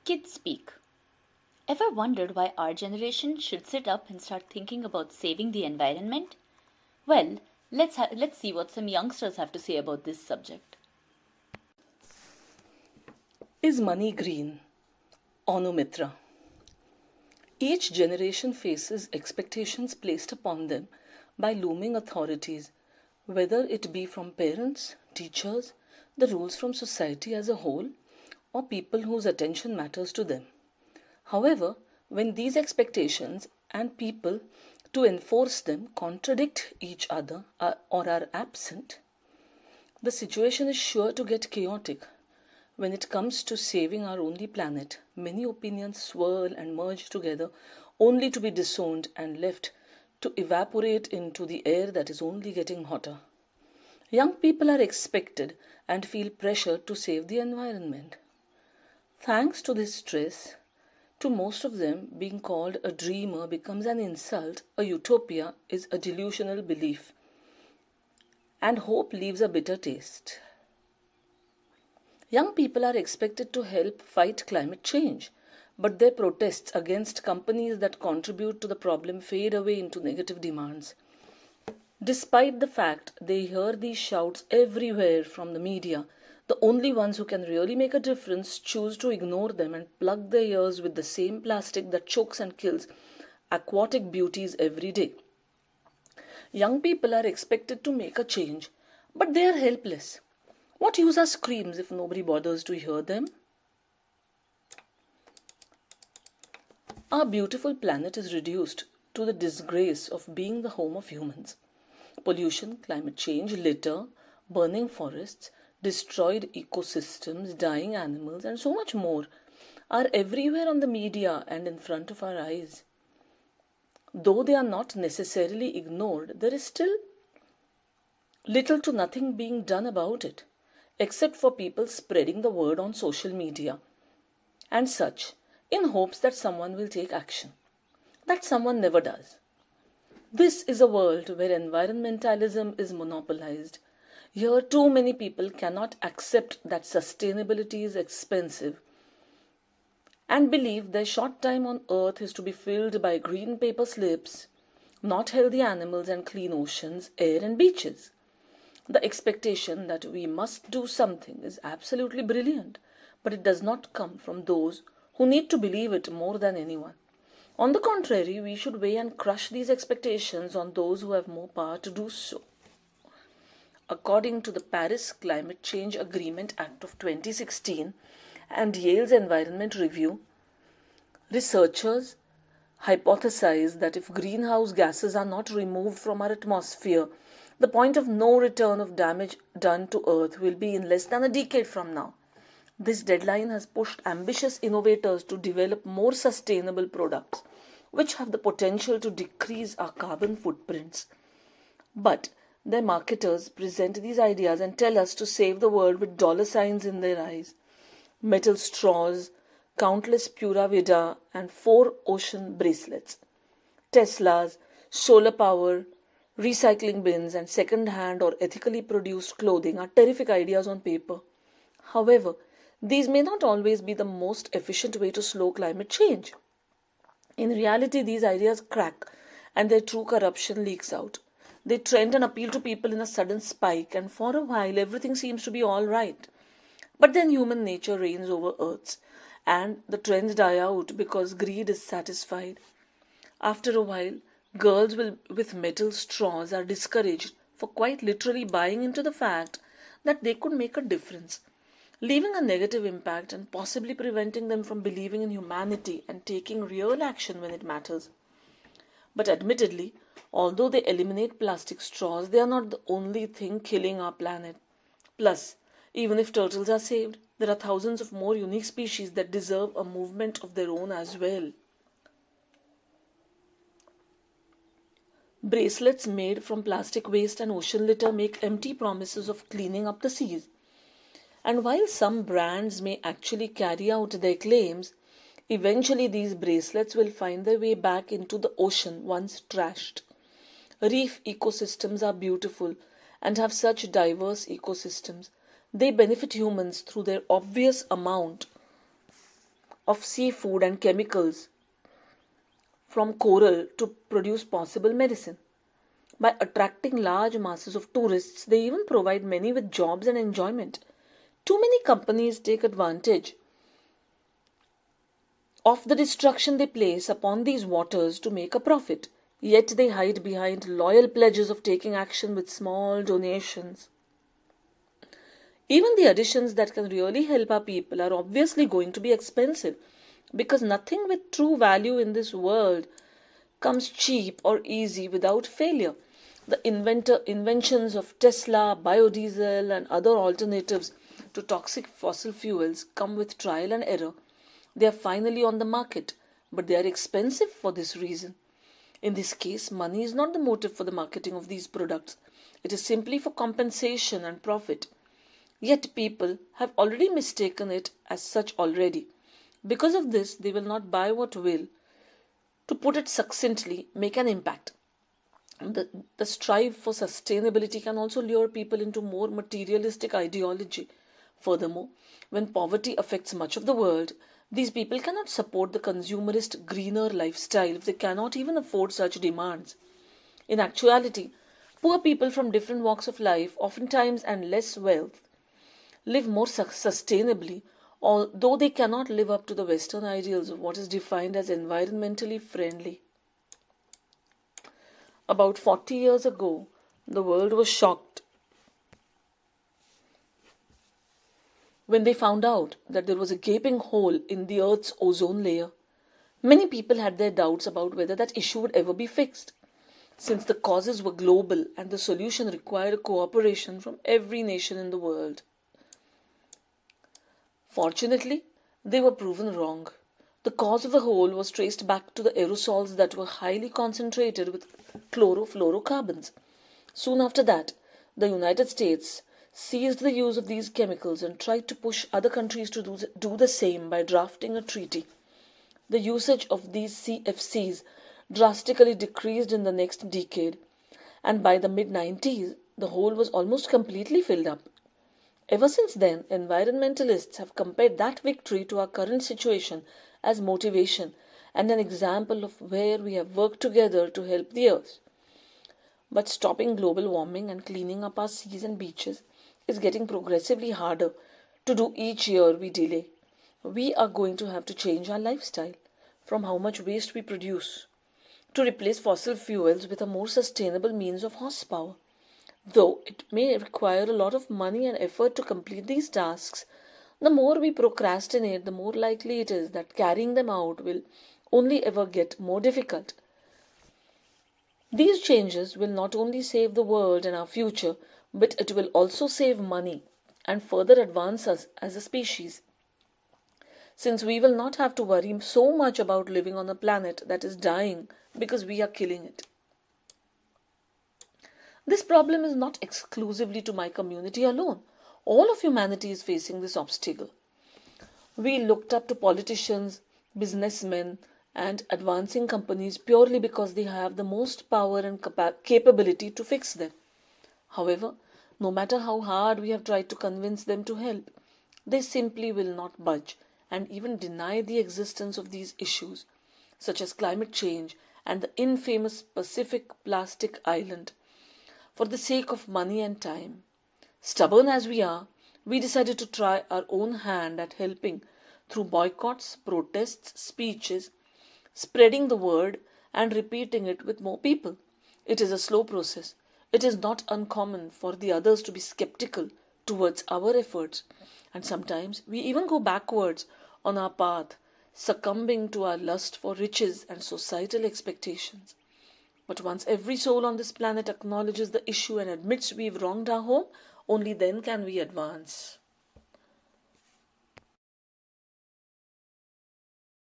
Kids speak. Ever wondered why our generation should sit up and start thinking about saving the environment? Well, let's see what some youngsters have to say about this subject. Is money green? Anu Mitra. Each generation faces expectations placed upon them by looming authorities, whether it be from parents, teachers, the rules from society as a whole, or people whose attention matters to them. However, when these expectations and people to enforce them contradict each other or are absent, the situation is sure to get chaotic. When it comes to saving our only planet, many opinions swirl and merge together only to be disowned and left to evaporate into the air that is only getting hotter. Young people are expected and feel pressure to save the environment. Thanks to this stress, to most of them, being called a dreamer becomes an insult, a utopia is a delusional belief, and hope leaves a bitter taste. Young people are expected to help fight climate change, but their protests against companies that contribute to the problem fade away into negative demands. Despite the fact they hear these shouts everywhere from the media, the only ones who can really make a difference choose to ignore them and plug their ears with the same plastic that chokes and kills aquatic beauties every day. Young people are expected to make a change, but they are helpless. What use are screams if nobody bothers to hear them? Our beautiful planet is reduced to the disgrace of being the home of humans. Pollution, climate change, litter, burning forests, destroyed ecosystems, dying animals, and so much more are everywhere on the media and in front of our eyes. Though they are not necessarily ignored, there is still little to nothing being done about it, except for people spreading the word on social media and such, in hopes that someone will take action. That someone never does. This is a world where environmentalism is monopolized. Here, too many people cannot accept that sustainability is expensive and believe their short time on earth is to be filled by green paper slips, not healthy animals and clean oceans, air and beaches. The expectation that we must do something is absolutely brilliant, but it does not come from those who need to believe it more than anyone. On the contrary, we should weigh and crush these expectations on those who have more power to do so. According to the Paris Climate Change Agreement Act of 2016 and Yale's Environment Review, researchers hypothesize that if greenhouse gases are not removed from our atmosphere, the point of no return of damage done to Earth will be in less than a decade from now. This deadline has pushed ambitious innovators to develop more sustainable products, which have the potential to decrease our carbon footprints. But their marketers present these ideas and tell us to save the world with dollar signs in their eyes. Metal straws, countless Pura Vida, and 4 ocean bracelets. Teslas, solar power, recycling bins, and second-hand or ethically produced clothing are terrific ideas on paper. However, these may not always be the most efficient way to slow climate change. In reality, these ideas crack and their true corruption leaks out. They trend and appeal to people in a sudden spike, and for a while everything seems to be all right. But then human nature reigns over Earth's, and the trends die out because greed is satisfied. After a while, girls with metal straws are discouraged for quite literally buying into the fact that they could make a difference, leaving a negative impact and possibly preventing them from believing in humanity and taking real action when it matters. But admittedly, although they eliminate plastic straws, they are not the only thing killing our planet. Plus, even if turtles are saved, there are thousands of more unique species that deserve a movement of their own as well. Bracelets made from plastic waste and ocean litter make empty promises of cleaning up the seas. And while some brands may actually carry out their claims, eventually these bracelets will find their way back into the ocean once trashed. Reef ecosystems are beautiful and have such diverse ecosystems. They benefit humans through their obvious amount of seafood and chemicals from coral to produce possible medicine. By attracting large masses of tourists, they even provide many with jobs and enjoyment. Too many companies take advantage of the destruction they place upon these waters to make a profit, yet they hide behind loyal pledges of taking action with small donations. Even the additions that can really help our people are obviously going to be expensive because nothing with true value in this world comes cheap or easy without failure. The inventions of Tesla, biodiesel, and other alternatives to toxic fossil fuels come with trial and error. They are finally on the market, but they are expensive for this reason. In this case, money is not the motive for the marketing of these products. It is simply for compensation and profit. Yet people have already mistaken it as such already. Because of this, they will not buy what will, to put it succinctly, make an impact. The strive for sustainability can also lure people into more materialistic ideology. Furthermore, when poverty affects much of the world, these people cannot support the consumerist, greener lifestyle if they cannot even afford such demands. In actuality, poor people from different walks of life, oftentimes and less wealth, live more sustainably, although they cannot live up to the Western ideals of what is defined as environmentally friendly. About 40 years ago, the world was shocked when they found out that there was a gaping hole in the Earth's ozone layer. Many people had their doubts about whether that issue would ever be fixed, since the causes were global and the solution required cooperation from every nation in the world. Fortunately, they were proven wrong. The cause of the hole was traced back to the aerosols that were highly concentrated with chlorofluorocarbons. Soon after that, the United States seized the use of these chemicals and tried to push other countries to do the same by drafting a treaty. The usage of these CFCs drastically decreased in the next decade, and by the mid 90s, the hole was almost completely filled up. Ever since then, environmentalists have compared that victory to our current situation as motivation and an example of where we have worked together to help the earth. But stopping global warming and cleaning up our seas and beaches is getting progressively harder to do each year we delay. We are going to have to change our lifestyle from how much waste we produce to replace fossil fuels with a more sustainable means of horsepower. Though it may require a lot of money and effort to complete these tasks, the more we procrastinate, the more likely it is that carrying them out will only ever get more difficult. These changes will not only save the world and our future, but it will also save money and further advance us as a species, since we will not have to worry so much about living on a planet that is dying because we are killing it. This problem is not exclusively to my community alone. All of humanity is facing this obstacle. We looked up to politicians, businessmen, and advancing companies purely because they have the most power and capability to fix them. However, no matter how hard we have tried to convince them to help, they simply will not budge and even deny the existence of these issues, such as climate change and the infamous Pacific Plastic Island, for the sake of money and time. Stubborn as we are, we decided to try our own hand at helping through boycotts, protests, speeches, spreading the word and repeating it with more people. It is a slow process. It is not uncommon for the others to be skeptical towards our efforts, and sometimes we even go backwards on our path, succumbing to our lust for riches and societal expectations. But once every soul on this planet acknowledges the issue and admits we've wronged our home, only then can we advance.